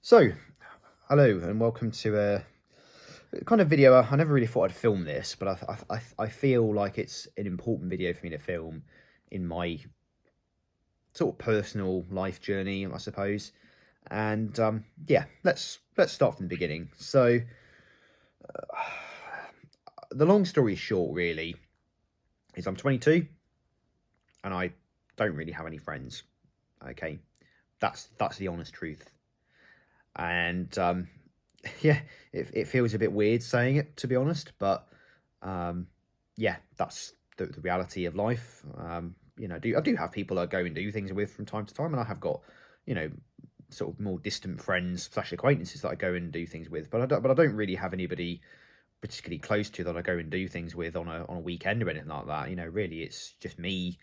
So, hello and welcome to a kind of video. I never really thought I'd film this, but I feel like it's an important video for me to film in my sort of personal life journey, I suppose. And yeah, let's start from the beginning. So, the long story short, really, is I'm 22 and I don't really have any friends. Okay, that's the honest truth. And yeah, it feels a bit weird saying it, to be honest, but yeah, that's the reality of life. I do have people I go and do things with from time to time, and I have got, you know, sort of more distant friends slash acquaintances that I go and do things with, but I don't really have anybody particularly close to that I go and do things with on a weekend or anything like that. Really, it's just me,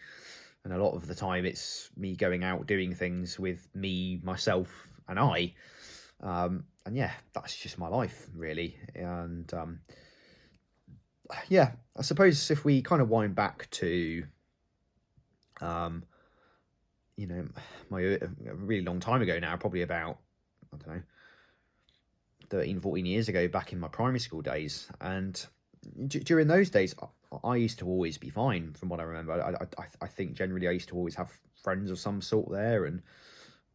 and a lot of the time it's me going out doing things with me, myself, and I. And yeah, that's just my life, really. And yeah, I suppose if we kind of wind back to, um, my a really long time ago now, probably about, I don't know, 13, 14 years ago, back in my primary school days. And during those days, I used to always be fine, from what I remember. I think generally I used to always have friends of some sort there, and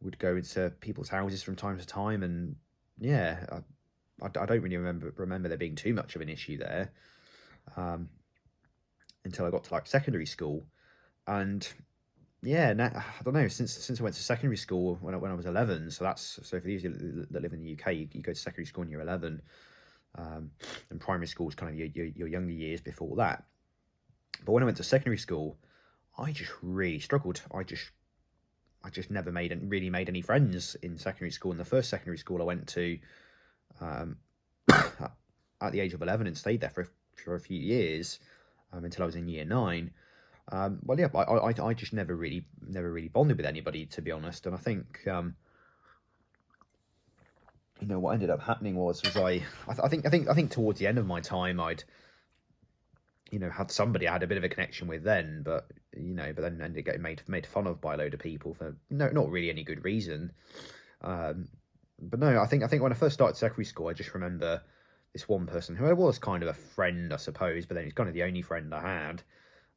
would go into people's houses from time to time. And yeah, I don't really remember there being too much of an issue there, until I got to like secondary school. And yeah, I don't know, since I went to secondary school when I was 11. So for those of you that live in the UK, you go to secondary school when you're 11, and primary school is kind of your younger years before that. But when I went to secondary school, I just really struggled. I just never really made any friends in secondary school. And the first secondary school I went to, at the age of 11, and stayed there for a few years, until I was in year 9. Well, yeah, I just never really bonded with anybody, to be honest. And I think, what ended up happening was I think towards the end of my time, I'd, had somebody I had a bit of a connection with then, but then ended up getting made fun of by a load of people for not really any good reason. But no, I think when I first started secondary school, I just remember this one person who was kind of a friend, I suppose, but then he's kind of the only friend I had.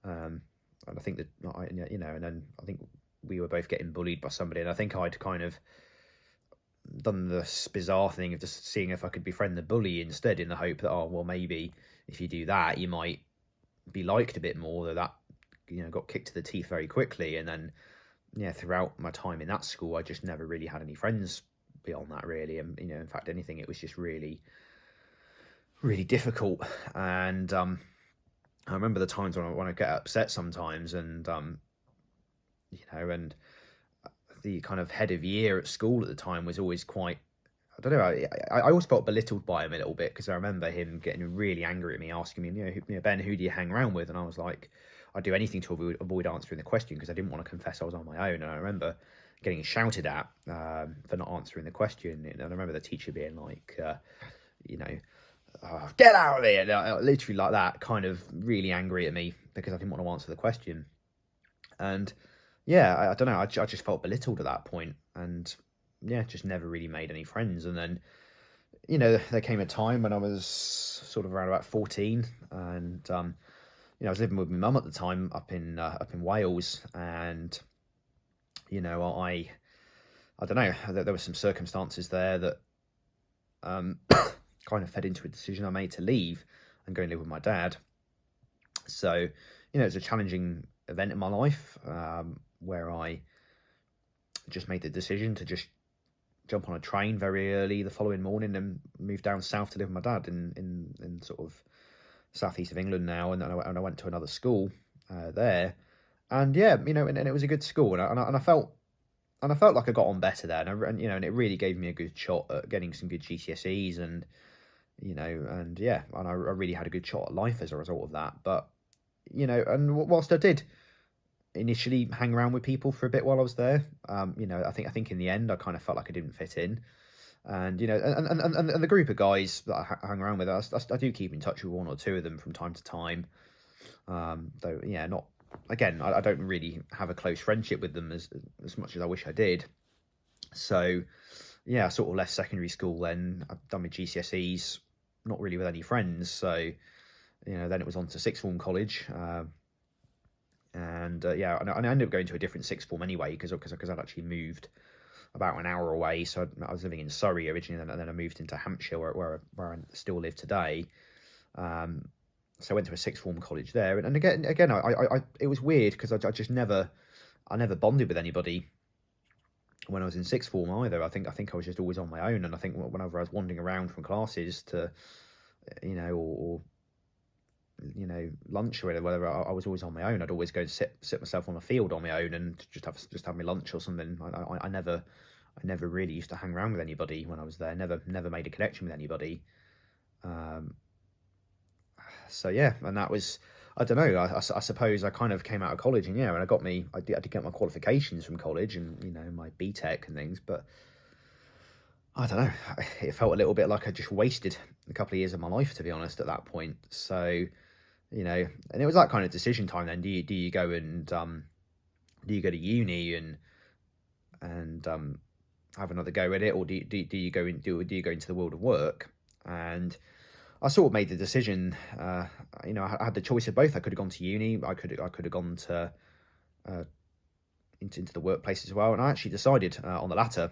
And I think that, and then I think we were both getting bullied by somebody, and I think I'd kind of done this bizarre thing of just seeing if I could befriend the bully instead, in the hope that, oh, well, maybe if you do that, you might be liked a bit more. Though that, got kicked to the teeth very quickly. And then, yeah, throughout my time in that school, I just never really had any friends beyond that, really. And, in fact, anything, it was just really, really difficult. And I remember the times when I get upset sometimes, and and the kind of head of year at school at the time was always quite, I don't know, I always felt belittled by him a little bit, because I remember him getting really angry at me, asking me, Ben, who do you hang around with? And I was like, I'd do anything to avoid answering the question, because I didn't want to confess I was on my own. And I remember getting shouted at, for not answering the question. And I remember the teacher being like, oh, get out of here, literally like that, kind of really angry at me because I didn't want to answer the question. And yeah, I don't know, I just felt belittled at that point, and yeah, just never really made any friends. And then, there came a time when I was sort of around about 14, and I was living with my mum at the time up in Wales. And I don't know, there were some circumstances there that kind of fed into a decision I made to leave and go and live with my dad. So, it was a challenging event in my life, where I just made the decision to just jump on a train very early the following morning and move down south to live with my dad in sort of southeast of England now. And I went to another school there, and yeah, and it was a good school, and I felt like I got on better there, and it really gave me a good shot at getting some good GCSEs, and and yeah, and I really had a good shot at life as a result of that. But and whilst I did initially hang around with people for a bit while I was there, I think in the end I kind of felt like I didn't fit in. And and the group of guys that I hang around with, I do keep in touch with one or two of them from time to time. Though yeah, not again, I don't really have a close friendship with them as much as I wish I did. So yeah, I sort of left secondary school then. I'd done my GCSEs, not really with any friends. So, then it was on to sixth form college. And yeah, and I ended up going to a different sixth form anyway because I'd actually moved about an hour away. So I was living in Surrey originally, and then I moved into Hampshire, where I still live today. So I went to a sixth form college there, and again, I it was weird because I just never bonded with anybody when I was in sixth form either. I think I was just always on my own, and I think whenever I was wandering around from classes to, or lunch or whatever, I was always on my own. I'd always go and sit myself on a field on my own and just have my lunch or something. I never really used to hang around with anybody when I was there. Never made a connection with anybody. So yeah, and that was, I don't know. I suppose I kind of came out of college, and yeah, and I did get my qualifications from college, and my BTEC and things, but I don't know. It felt a little bit like I just wasted a couple of years of my life, to be honest, at that point. So, and it was that kind of decision time. Then do you go and do you go to uni and have another go at it, or do you go do you go into the world of work? And I sort of made the decision. I had the choice of both. I could have gone to uni. I could have gone to into the workplace as well. And I actually decided on the latter,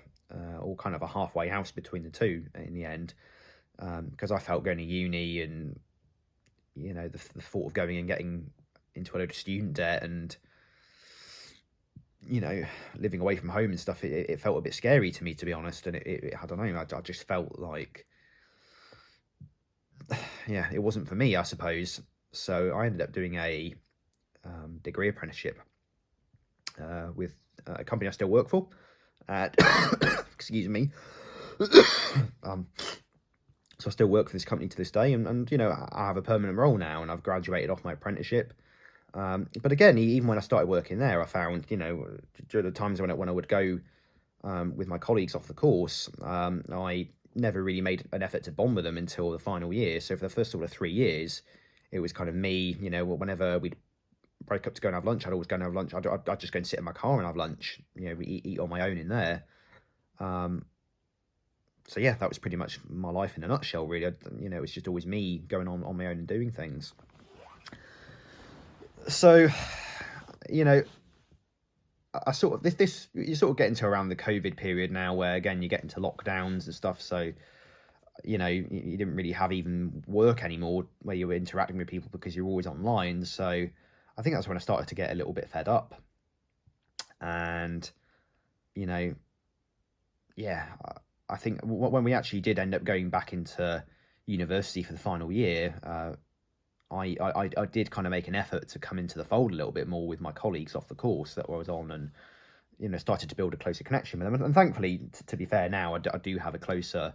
or kind of a halfway house between the two in the end, because I felt going to uni and the thought of going and getting into a load of student debt and living away from home and stuff, it felt a bit scary to me, to be honest. And I don't know, I just felt like, yeah, it wasn't for me, I suppose. So I ended up doing a degree apprenticeship with a company I still work for. Excuse me. So I still work for this company to this day, and I have a permanent role now, and I've graduated off my apprenticeship. But again, even when I started working there, I found, during the times when I would go with my colleagues off the course, I never really made an effort to bond with them until the final year. So for the first sort of 3 years, it was kind of me, whenever we'd break up to go and have lunch, I'd always go and have lunch. I'd just go and sit in my car and have lunch, eat on my own in there. So yeah, that was pretty much my life in a nutshell, really. It was just always me going on my own and doing things. So, I sort of this you sort of get into around the COVID period now, where again you get into lockdowns and stuff. So, you didn't really have even work anymore where you were interacting with people because you're always online. So, I think that's when I started to get a little bit fed up. And, yeah, I think when we actually did end up going back into university for the final year, I did kind of make an effort to come into the fold a little bit more with my colleagues off the course that I was on, and started to build a closer connection with them. And thankfully, to be fair, now I do have a closer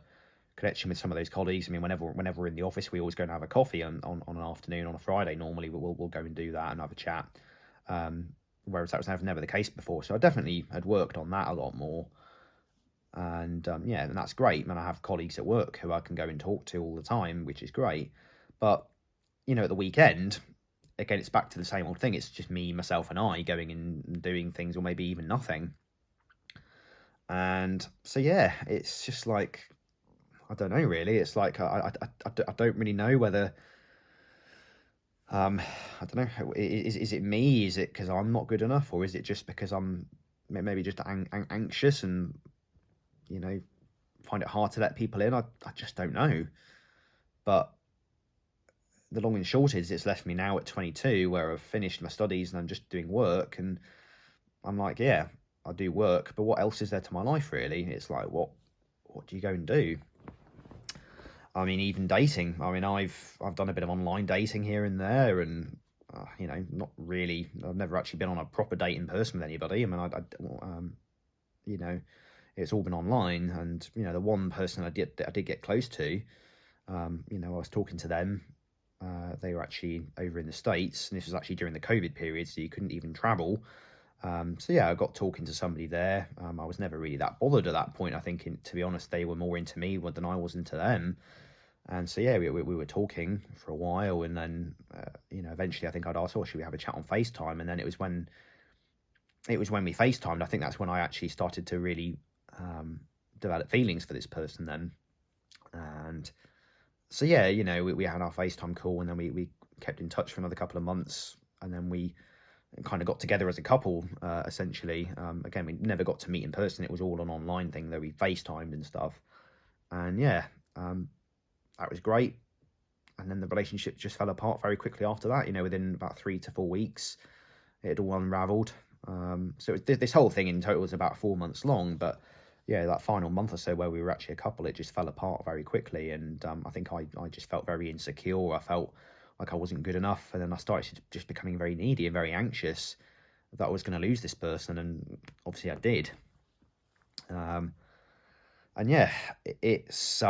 connection with some of those colleagues. I mean, whenever we're in the office, we always go and have a coffee on an afternoon on a Friday. Normally, we'll go and do that and have a chat. Whereas that was never the case before. So I definitely had worked on that a lot more. And yeah, and that's great. And I have colleagues at work who I can go and talk to all the time, which is great. But at the weekend, again, it's back to the same old thing. It's just me, myself, and I going and doing things, or maybe even nothing. And so yeah, it's just like, I don't know, really. It's like I don't really know whether I don't know. Is it me? Is it because I'm not good enough, or is it just because I'm maybe just anxious and find it hard to let people in? I just don't know. But the long and short is, it's left me now at 22, where I've finished my studies and I'm just doing work, and I'm like, yeah, I do work, but what else is there to my life, really? It's like, what do you go and do? I mean, even dating. I mean, I've done a bit of online dating here and there, and not really. I've never actually been on a proper date in person with anybody. I mean, it's all been online, and the one person I did get close to, I was talking to them. They were actually over in the States, and this was actually during the COVID period, so you couldn't even travel. So yeah, I got talking to somebody there. I was never really that bothered at that point. I think, to be honest, they were more into me than I was into them. And so yeah, we were talking for a while, and then eventually I think I'd asked, "Oh, should we have a chat on FaceTime?" And then it was when we FaceTimed. I think that's when I actually started to really develop feelings for this person then. And so, yeah, you know, we had our FaceTime call, and then we kept in touch for another couple of months, and then we kind of got together as a couple, essentially. Again, we never got to meet in person. It was all an online thing, though we FaceTimed and stuff. And yeah, that was great. And then the relationship just fell apart very quickly after that. You know, within about 3 to 4 weeks, it had all unravelled. So this whole thing in total was about 4 months long, but yeah, that final month or so where we were actually a couple, it just fell apart very quickly. And I think I just felt very insecure. I felt like I wasn't good enough. And then I started just becoming very needy and very anxious that I was going to lose this person. And obviously I did. And yeah, it's,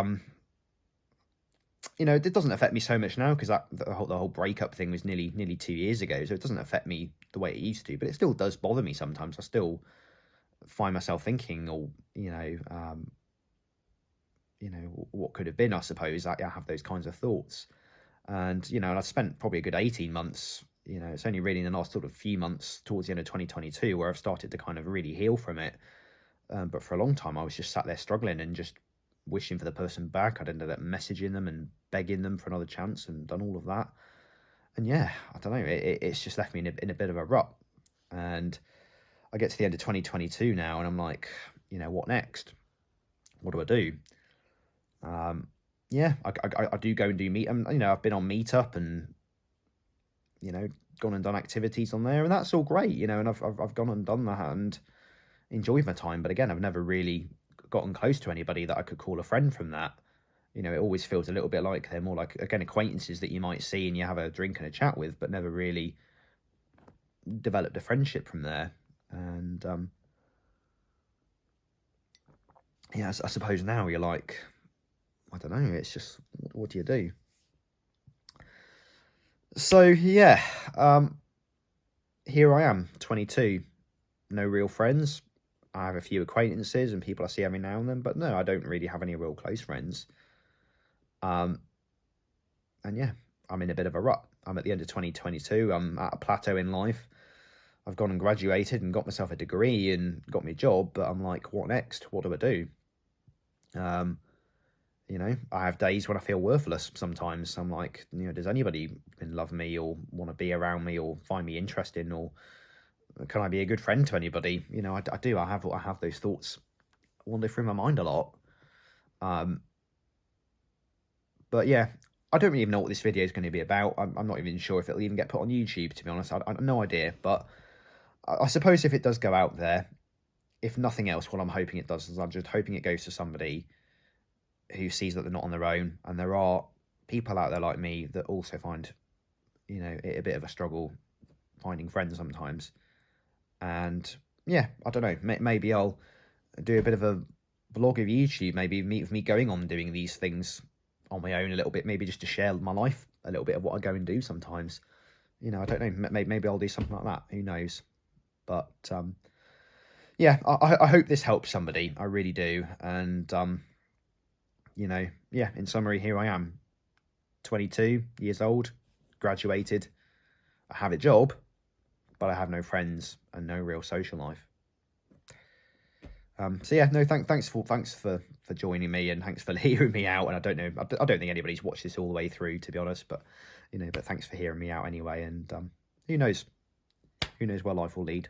you know, it doesn't affect me so much now because the whole breakup thing was nearly 2 years ago. So it doesn't affect me the way it used to, but it still does bother me sometimes. I still find myself thinking, or, you know, what could have been, I suppose. I have those kinds of thoughts. And, you know, and I spent probably a good 18 months, you know, it's only really in the last sort of few months towards the end of 2022 where I've started to kind of really heal from it. But for a long time, I was just sat there struggling and just wishing for the person back. I'd ended up messaging them and begging them for another chance and done all of that. And yeah, I don't know, it's just left me in a bit of a rut. And I get to the end of 2022 now, and I'm like, you know, what next? What do I do? Yeah, I do go and do meet. You know, I've been on Meetup and, you know, gone and done activities on there, and that's all great, you know. And I've gone and done that and enjoyed my time. But again, I've never really gotten close to anybody that I could call a friend from that. You know, it always feels a little bit like they're more like, again, acquaintances that you might see and you have a drink and a chat with, but never really developed a friendship from there. And yeah, I suppose now you're like, I don't know, it's just, what do you do? So yeah, here I am, 22, no real friends. I have a few acquaintances and people I see every now and then, but no, I don't really have any real close friends. And yeah, I'm in a bit of a rut. I'm at the end of 2022. I'm at a plateau in life. I've gone and graduated and got myself a degree and got me a job, but I'm like, what next? What do I do? You know, I have days when I feel worthless sometimes. I'm like, you know, does anybody love me or want to be around me or find me interesting, or can I be a good friend to anybody? You know, I do. I have those thoughts wander through my mind a lot. But yeah, I don't really even know what this video is going to be about. I'm not even sure if it'll even get put on YouTube, to be honest. I have no idea. But I suppose if it does go out there, if nothing else, what I'm hoping it does is I'm just hoping it goes to somebody who sees that they're not on their own. And there are people out there like me that also find, you know, it a bit of a struggle finding friends sometimes. And yeah, I don't know, maybe I'll do a bit of a vlog of YouTube, maybe me going on doing these things on my own a little bit, maybe just to share my life a little bit of what I go and do sometimes. You know, I don't know, maybe I'll do something like that, who knows. But yeah, I hope this helps somebody, I really do. And you know, yeah, in summary, here I am, 22 years old, graduated, I have a job, but I have no friends and no real social life. So yeah, no, thanks for joining me, and thanks for hearing me out. And I don't think anybody's watched this all the way through, to be honest, but you know, but thanks for hearing me out anyway. And who knows where life will lead.